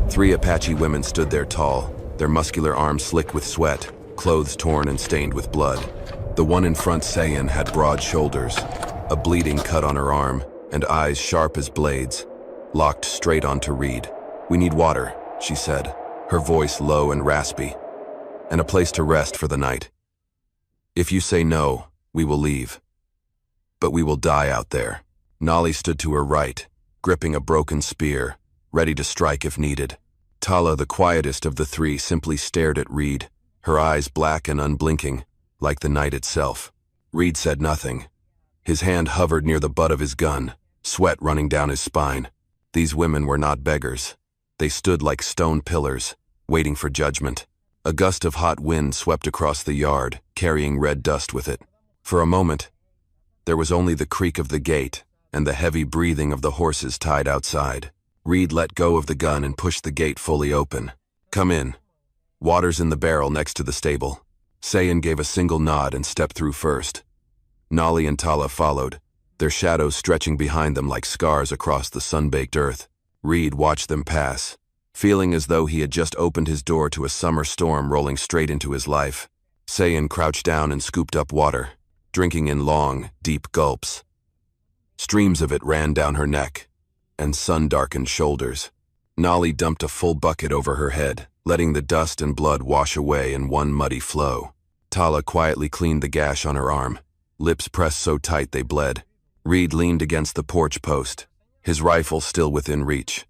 Three Apache women stood there tall, their muscular arms slick with sweat, clothes torn and stained with blood. The one in front, Sayan, had broad shoulders, a bleeding cut on her arm, and eyes sharp as blades, locked straight onto Reed. "We need water," she said, her voice low and raspy, "and a place to rest for the night. If you say no, we will leave. But we will die out there." Nolly stood to her right, gripping a broken spear, ready to strike if needed. Tala, the quietest of the three, simply stared at Reed, her eyes black and unblinking, like the night itself. Reed said nothing. His hand hovered near the butt of his gun, sweat running down his spine. These women were not beggars. They stood like stone pillars, waiting for judgment. A gust of hot wind swept across the yard, carrying red dust with it. For a moment, there was only the creak of the gate and the heavy breathing of the horses tied outside. Reed let go of the gun and pushed the gate fully open. "Come in. Water's in the barrel next to the stable." Sayan gave a single nod and stepped through first. Nolly and Tala followed, their shadows stretching behind them like scars across the sun-baked earth. Reed watched them pass, feeling as though he had just opened his door to a summer storm rolling straight into his life. Sayan crouched down and scooped up water, drinking in long, deep gulps. Streams of it ran down her neck and sun-darkened shoulders. Nolly dumped a full bucket over her head, letting the dust and blood wash away in one muddy flow. Tala quietly cleaned the gash on her arm, lips pressed so tight they bled. Reed leaned against the porch post, his rifle still within reach.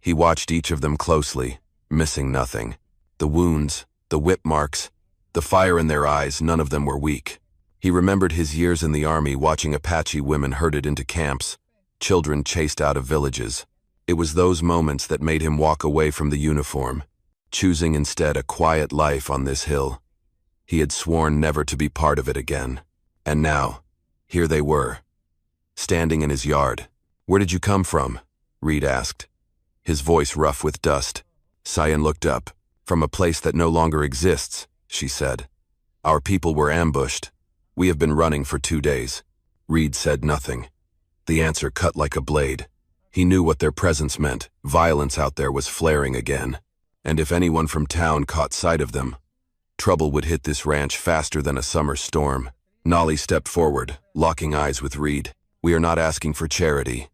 He watched each of them closely, missing nothing. The wounds, the whip marks, the fire in their eyes, none of them were weak. He remembered his years in the army, watching Apache women herded into camps, children chased out of villages. It was those moments that made him walk away from the uniform, choosing instead a quiet life on this hill. He had sworn never to be part of it again. And now, here they were, standing in his yard. "Where did you come from?" Reed asked, his voice rough with dust. Sayan looked up. "From a place that no longer exists," she said. "Our people were ambushed. We have been running for 2 days." Reed said nothing. The answer cut like a blade. He knew what their presence meant. Violence out there was flaring again. And if anyone from town caught sight of them, trouble would hit this ranch faster than a summer storm. Nolly stepped forward, locking eyes with Reed. "We are not asking for charity.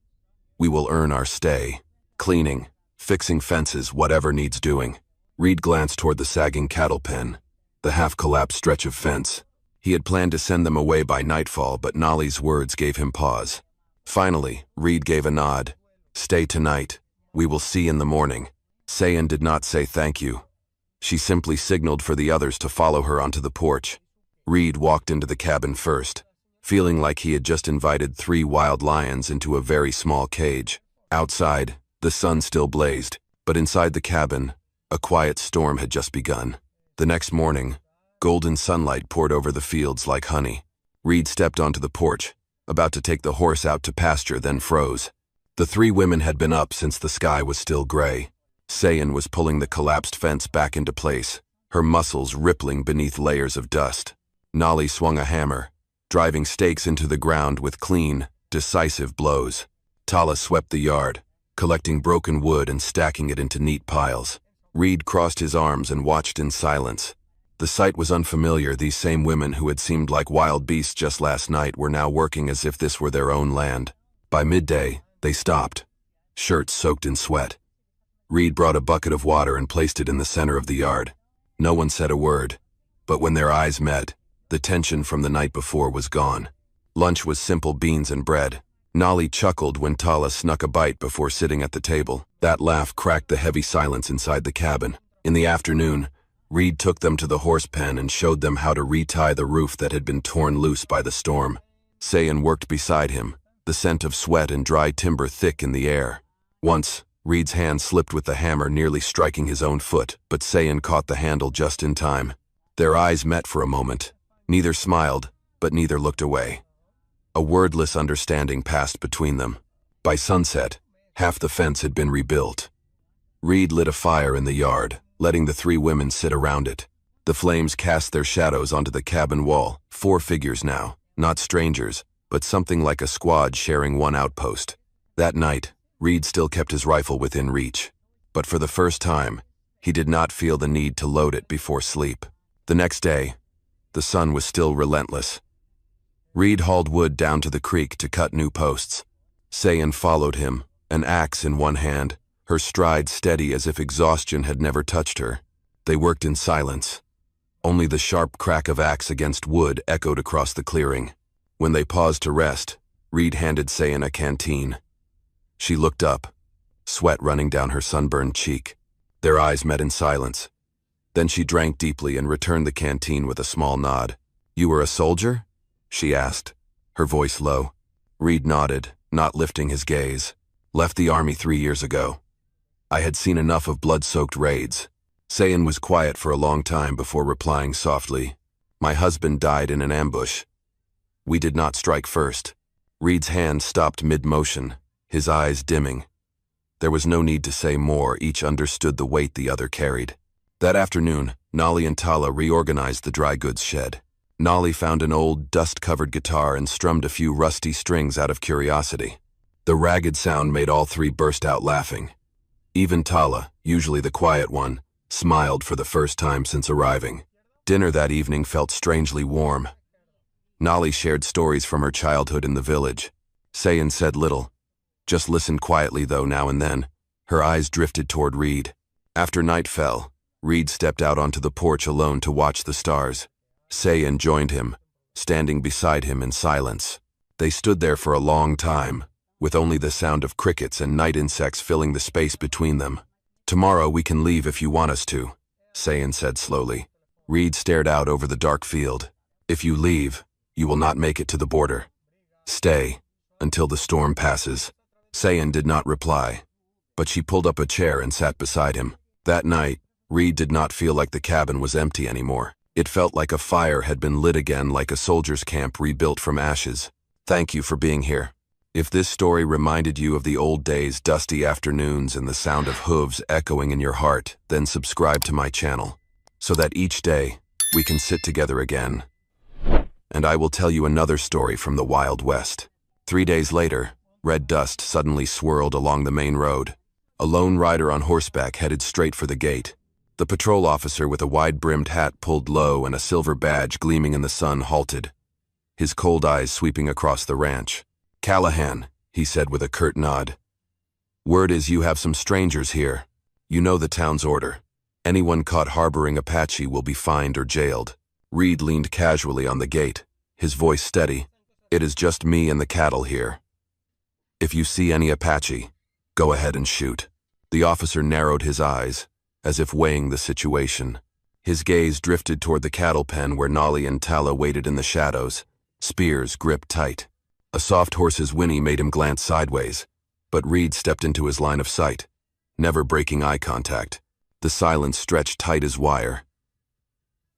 We will earn our stay. Cleaning, fixing fences, whatever needs doing." Reed glanced toward the sagging cattle pen, the half-collapsed stretch of fence. He had planned to send them away by nightfall, but Nolly's words gave him pause. Finally, Reed gave a nod. "Stay tonight. We will see in the morning." Sayan did not say thank you. She simply signaled for the others to follow her onto the porch. Reed walked into the cabin first, feeling like he had just invited 3 wild lions into a very small cage. Outside, the sun still blazed, but inside the cabin, a quiet storm had just begun. The next morning, golden sunlight poured over the fields like honey. Reed stepped onto the porch, about to take the horse out to pasture, then froze. The 3 women had been up since the sky was still gray. Sayan was pulling the collapsed fence back into place, her muscles rippling beneath layers of dust. Nolly swung a hammer, driving stakes into the ground with clean, decisive blows. Tala swept the yard, collecting broken wood and stacking it into neat piles. Reed crossed his arms and watched in silence. The sight was unfamiliar. These same women who had seemed like wild beasts just last night were now working as if this were their own land. By midday, they stopped, shirts soaked in sweat. Reed brought a bucket of water and placed it in the center of the yard. No one said a word, but when their eyes met, the tension from the night before was gone. Lunch was simple beans and bread. Nolly chuckled when Tala snuck a bite before sitting at the table. That laugh cracked the heavy silence inside the cabin. In the afternoon, Reed took them to the horse pen and showed them how to retie the roof that had been torn loose by the storm. Sayan worked beside him, the scent of sweat and dry timber thick in the air. Once, Reed's hand slipped with the hammer, nearly striking his own foot, but Sayan caught the handle just in time. Their eyes met for a moment. Neither smiled, but neither looked away. A wordless understanding passed between them. By sunset, half the fence had been rebuilt. Reed lit a fire in the yard, letting the 3 women sit around it. The flames cast their shadows onto the cabin wall, 4 figures now, not strangers, but something like a squad sharing one outpost. That night, Reed still kept his rifle within reach. but for the first time, he did not feel the need to load it before sleep. The next day, the sun was still relentless. Reed hauled wood down to the creek to cut new posts. Sayan followed him, an axe in one hand, her stride steady as if exhaustion had never touched her. They worked in silence. Only the sharp crack of axe against wood echoed across the clearing. When they paused to rest, Reed handed Sayan a canteen. She looked up, sweat running down her sunburned cheek. Their eyes met in silence. Then she drank deeply and returned the canteen with a small nod. "You were a soldier?" she asked, her voice low. Reed nodded, not lifting his gaze. "Left the army 3 years ago. I had seen enough of blood-soaked raids." Sayan was quiet for a long time before replying softly. "My husband died in an ambush. We did not strike first." Reed's hand stopped mid-motion, his eyes dimming. There was no need to say more, each understood the weight the other carried. That afternoon, Nolly and Tala reorganized the dry goods shed. Nolly found an old, dust-covered guitar and strummed a few rusty strings out of curiosity. The ragged sound made all three burst out laughing. Even Tala, usually the quiet one, smiled for the first time since arriving. Dinner that evening felt strangely warm. Nolly shared stories from her childhood in the village. Sayan said little, just listened quietly though now and then. Her eyes drifted toward Reed. After night fell, Reed stepped out onto the porch alone to watch the stars. Sayan joined him, standing beside him in silence. They stood there for a long time, with only the sound of crickets and night insects filling the space between them. "Tomorrow we can leave if you want us to," Sayan said slowly. Reed stared out over the dark field. "If you leave, you will not make it to the border. Stay until the storm passes." Sayan did not reply, but she pulled up a chair and sat beside him. That night, Reed did not feel like the cabin was empty anymore. It felt like a fire had been lit again, like a soldier's camp rebuilt from ashes. Thank you for being here. If this story reminded you of the old days, dusty afternoons, and the sound of hooves echoing in your heart, then subscribe to my channel, so that each day we can sit together again. And I will tell you another story from the Wild West. 3 days later, red dust suddenly swirled along the main road. A lone rider on horseback headed straight for the gate. The patrol officer with a wide-brimmed hat pulled low and a silver badge gleaming in the sun halted, his cold eyes sweeping across the ranch. "Callahan," he said with a curt nod. "Word is you have some strangers here. You know the town's order. Anyone caught harboring Apache will be fined or jailed." Reed leaned casually on the gate, his voice steady. "It is just me and the cattle here. If you see any Apache, go ahead and shoot." The officer narrowed his eyes, as if weighing the situation. His gaze drifted toward the cattle pen where Nolly and Tala waited in the shadows, spears gripped tight. A soft horse's whinny made him glance sideways, but Reed stepped into his line of sight, never breaking eye contact. The silence stretched tight as wire.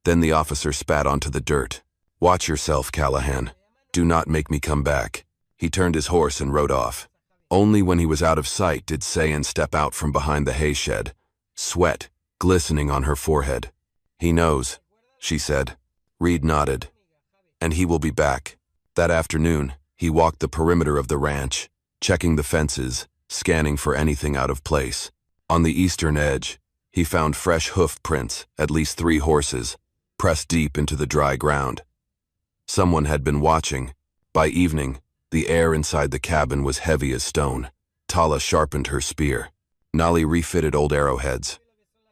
Then the officer spat onto the dirt. "Watch yourself, Callahan. Do not make me come back." He turned his horse and rode off. Only when he was out of sight did Sayan step out from behind the hay shed, sweat glistening on her forehead. "He knows," she said. Reed nodded. "And he will be back." That afternoon, he walked the perimeter of the ranch, checking the fences, scanning for anything out of place. On the eastern edge, he found fresh hoof prints, at least 3 horses, pressed deep into the dry ground. Someone had been watching. By evening, the air inside the cabin was heavy as stone. Tala sharpened her spear. Nolly refitted old arrowheads.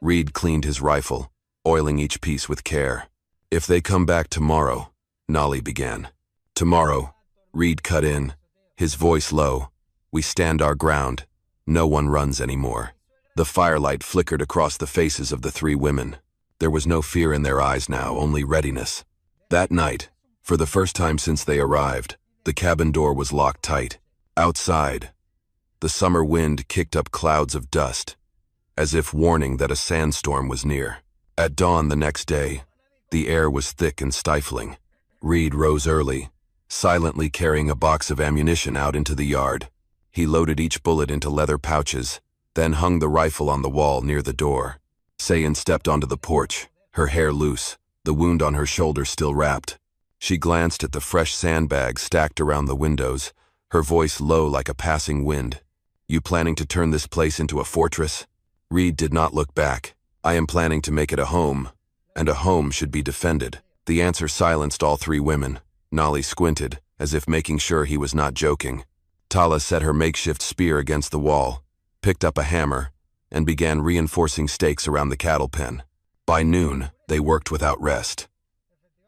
Reed cleaned his rifle, oiling each piece with care. "If they come back tomorrow," Nolly began. "Tomorrow," Reed cut in, his voice low. "We stand our ground. No one runs anymore." The firelight flickered across the faces of the 3 women. There was no fear in their eyes now, only readiness. That night, for the first time since they arrived, the cabin door was locked tight. Outside, the summer wind kicked up clouds of dust, as if warning that a sandstorm was near. At dawn the next day, the air was thick and stifling. Reed rose early, silently carrying a box of ammunition out into the yard. He loaded each bullet into leather pouches, then hung the rifle on the wall near the door. Sayan stepped onto the porch, her hair loose, the wound on her shoulder still wrapped. She glanced at the fresh sandbags stacked around the windows, her voice low like a passing wind. "You planning to turn this place into a fortress?" Reed did not look back. I am planning to make it a home, and a home should be defended. The answer silenced all three women. Nolly squinted, as if making sure he was not joking. Tala set her makeshift spear against the wall, picked up a hammer, and began reinforcing stakes around the cattle pen. By noon, they worked without rest.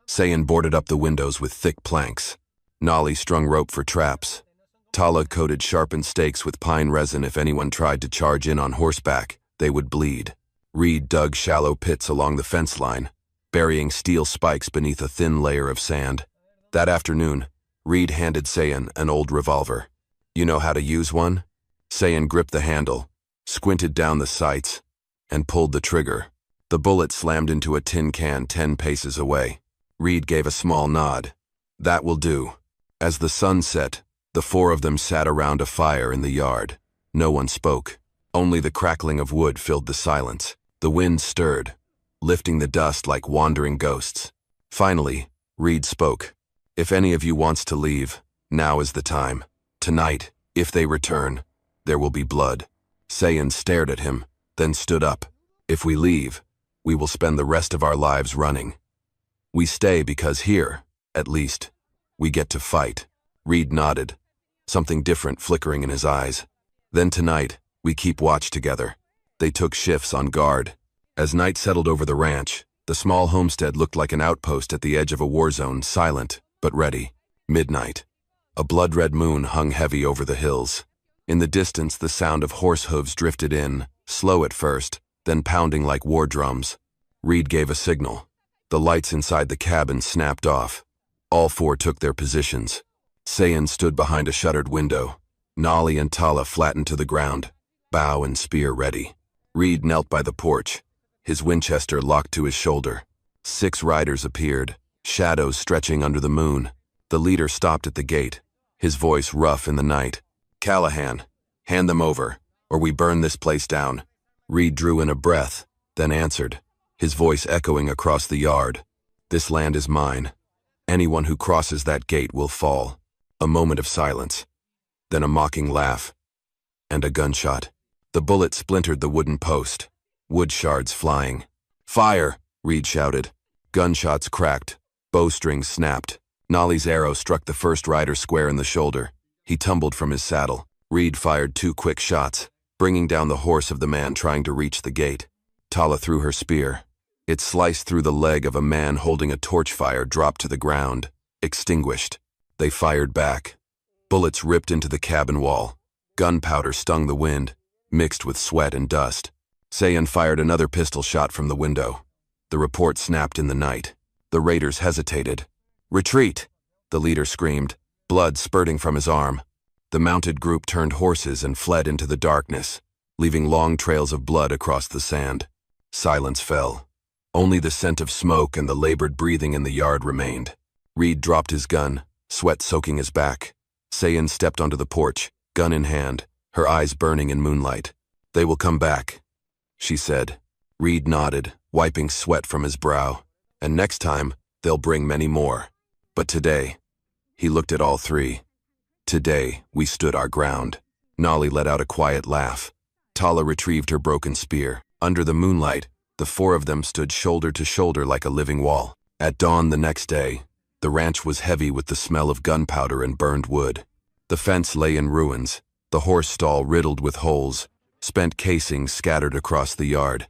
Sayan boarded up the windows with thick planks. Nolly strung rope for traps. Tala coated sharpened stakes with pine resin. If anyone tried to charge in on horseback, they would bleed. Reed dug shallow pits along the fence line, burying steel spikes beneath a thin layer of sand. That afternoon, Reed handed Sayan an old revolver. "You know how to use one?" Sayan gripped the handle, squinted down the sights, and pulled the trigger. The bullet slammed into a tin can 10 paces away. Reed gave a small nod. "That will do." As the sun set, the four of them sat around a fire in the yard. No one spoke. Only the crackling of wood filled the silence. The wind stirred, lifting the dust like wandering ghosts. Finally, Reed spoke. "If any of you wants to leave, now is the time. Tonight, if they return, there will be blood." Sayan stared at him, then stood up. "If we leave, we will spend the rest of our lives running. We stay because here, at least, we get to fight." Reed nodded, something different flickering in his eyes. "Then tonight, we keep watch together." They took shifts on guard. As night settled over the ranch, the small homestead looked like an outpost at the edge of a war zone, silent but ready. Midnight. A blood-red moon hung heavy over the hills. In the distance, the sound of horse hooves drifted in, slow at first, then pounding like war drums. Reed gave a signal. The lights inside the cabin snapped off. All four took their positions. Sayan stood behind a shuttered window. Nolly and Tala flattened to the ground, bow and spear ready. Reed knelt by the porch, his Winchester locked to his shoulder. 6 riders appeared, shadows stretching under the moon. The leader stopped at the gate, his voice rough in the night. "Callahan, hand them over, or we burn this place down." Reed drew in a breath, then answered, his voice echoing across the yard. "This land is mine. Anyone who crosses that gate will fall." A moment of silence, then a mocking laugh, and a gunshot. The bullet splintered the wooden post, wood shards flying. "Fire!" Reed shouted. Gunshots cracked, bowstrings snapped. Nolly's arrow struck the first rider square in the shoulder. He tumbled from his saddle. Reed fired 2 quick shots, bringing down the horse of the man trying to reach the gate. Tala threw her spear. It sliced through the leg of a man holding a torch fire, dropped to the ground, extinguished. They fired back. Bullets ripped into the cabin wall. Gunpowder stung the wind, mixed with sweat and dust. Sayan fired another pistol shot from the window. The report snapped in the night. The raiders hesitated. "Retreat!" the leader screamed, blood spurting from his arm. The mounted group turned horses and fled into the darkness, leaving long trails of blood across the sand. Silence fell. Only the scent of smoke and the labored breathing in the yard remained. Reed dropped his gun, sweat soaking his back. Sayan stepped onto the porch, gun in hand, her eyes burning in moonlight. "They will come back," she said. Reed nodded, wiping sweat from his brow. "And next time, they'll bring many more. But today," he looked at all three. "Today, we stood our ground." Nolly let out a quiet laugh. Tala retrieved her broken spear. Under the moonlight, the four of them stood shoulder to shoulder like a living wall. At dawn the next day, the ranch was heavy with the smell of gunpowder and burned wood. The fence lay in ruins, the horse stall riddled with holes, spent casings scattered across the yard.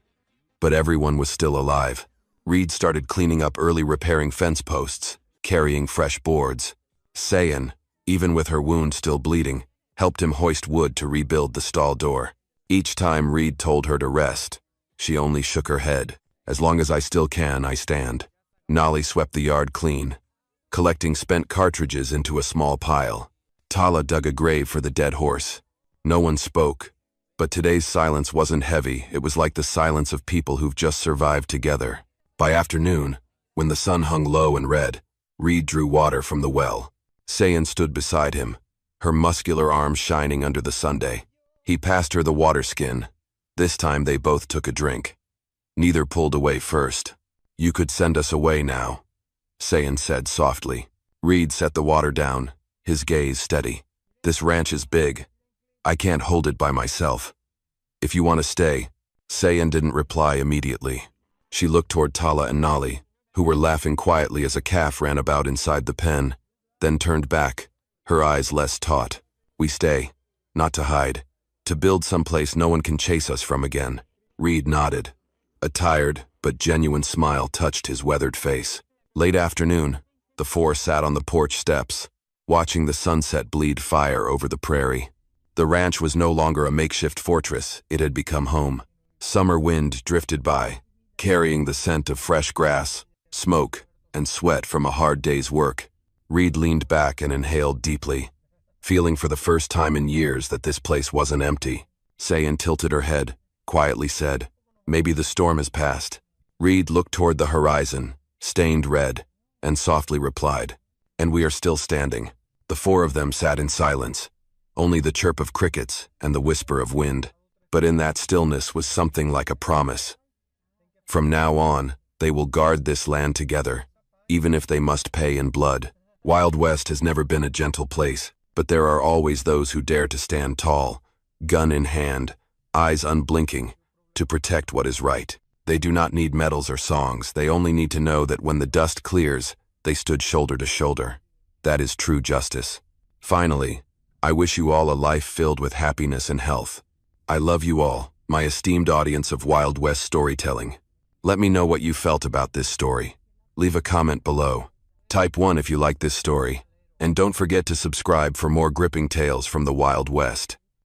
But everyone was still alive. Reed started cleaning up early, repairing fence posts, carrying fresh boards. Sayan, even with her wound still bleeding, helped him hoist wood to rebuild the stall door. Each time Reed told her to rest, she only shook her head. "As long as I still can, I stand." Nolly swept the yard clean, collecting spent cartridges into a small pile. Tala dug a grave for the dead horse. No one spoke, but today's silence wasn't heavy. It was like the silence of people who've just survived together. By afternoon, when the sun hung low and red, Reed drew water from the well. Sayan stood beside him, her muscular arms shining under the sunday. He passed her the water skin. This time they both took a drink. Neither pulled away first. "You could send us away now," Sayan said softly. Reed set the water down, his gaze steady. "This ranch is big. I can't hold it by myself. If you want to stay, Sayan didn't reply immediately. She looked toward Tala and Nali, who were laughing quietly as a calf ran about inside the pen, then turned back, her eyes less taut. We stay, not to hide, to build someplace no one can chase us from again. Reed nodded. A tired but genuine smile touched his weathered face. Late afternoon, the four sat on the porch steps, watching the sunset bleed fire over the prairie. The ranch was no longer a makeshift fortress, it had become home. Summer wind drifted by, carrying the scent of fresh grass, smoke, and sweat from a hard day's work. Reed leaned back and inhaled deeply, feeling for the first time in years that this place wasn't empty. Sayan tilted her head, quietly said, "Maybe the storm has passed." Reed looked toward the horizon, stained red, and softly replied, "And we are still standing." The four of them sat in silence, only the chirp of crickets and the whisper of wind. But in that stillness was something like a promise. From now on, they will guard this land together, even if they must pay in blood. Wild West has never been a gentle place, but there are always those who dare to stand tall, gun in hand, eyes unblinking, to protect what is right. They do not need medals or songs, they only need to know that when the dust clears, they stood shoulder to shoulder. That is true justice. Finally, I wish you all a life filled with happiness and health. I love you all, my esteemed audience of Wild West storytelling. Let me know what you felt about this story. Leave a comment below. Type 1 if you like this story. And don't forget to subscribe for more gripping tales from the Wild West.